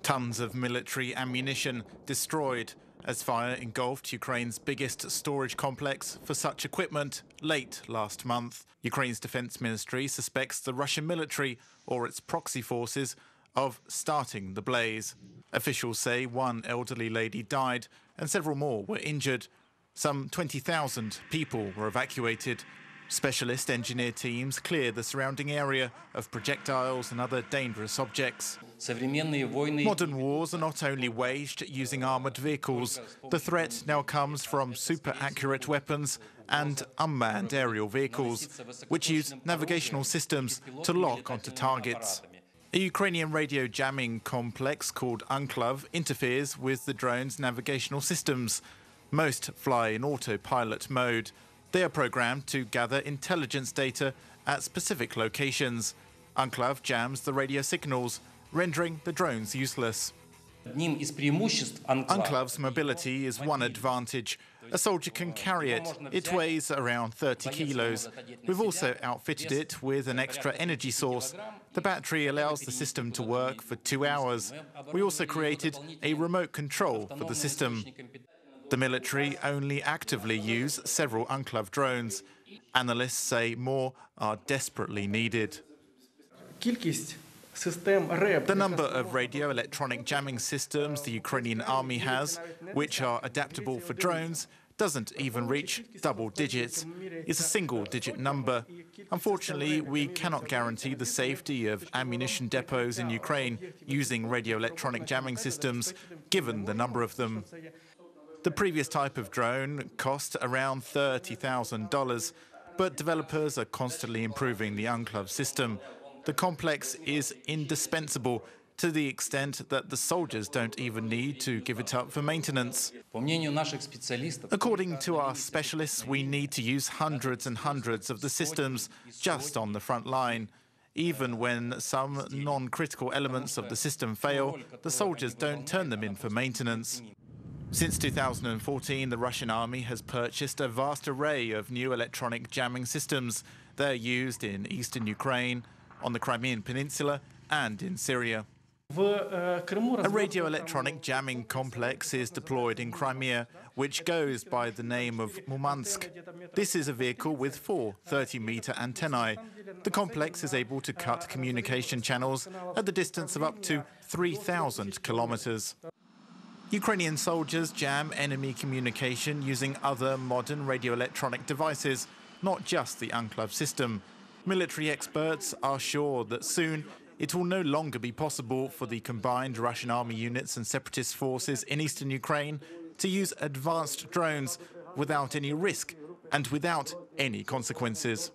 Tons of military ammunition destroyed as fire engulfed Ukraine's biggest storage complex for such equipment late last month. Ukraine's defense ministry suspects the Russian military or its proxy forces of starting the blaze. Officials say one elderly lady died and several more were injured. Some 20,000 people were evacuated. Specialist engineer teams cleared the surrounding area of projectiles and other dangerous objects. Modern wars are not only waged using armoured vehicles. The threat now comes from super-accurate weapons and unmanned aerial vehicles, which use navigational systems to lock onto targets. A Ukrainian radio jamming complex called Unclov interferes with the drone's navigational systems. Most fly in autopilot mode. They are programmed to gather intelligence data at specific locations. Unclov jams the radio signals, rendering the drones useless. Unclov's mobility is one advantage. A soldier can carry it. It weighs around 30 kilos. We've also outfitted it with an extra energy source. The battery allows the system to work for 2 hours. We also created a remote control for the system. The military only actively use several Unclov drones. Analysts say more are desperately needed. The number of radio-electronic jamming systems the Ukrainian army has, which are adaptable for drones, doesn't even reach double digits. It's a single-digit number. Unfortunately, we cannot guarantee the safety of ammunition depots in Ukraine using radio-electronic jamming systems, given the number of them. The previous type of drone cost around $30,000, but developers are constantly improving the Unclov system. The complex is indispensable to the extent that the soldiers don't even need to give it up for maintenance. According to our specialists, we need to use hundreds and hundreds of the systems just on the front line. Even when some non-critical elements of the system fail, the soldiers don't turn them in for maintenance. Since 2014, the Russian army has purchased a vast array of new electronic jamming systems. They're used in eastern Ukraine, on the Crimean Peninsula, and in Syria. A radio-electronic jamming complex is deployed in Crimea, which goes by the name of Murmansk. This is a vehicle with 4 30-meter antennae. The complex is able to cut communication channels at the distance of up to 3,000 kilometers. Ukrainian soldiers jam enemy communication using other modern radio-electronic devices, not just the Unclov system. Military experts are sure that soon it will no longer be possible for the combined Russian army units and separatist forces in eastern Ukraine to use advanced drones without any risk and without any consequences.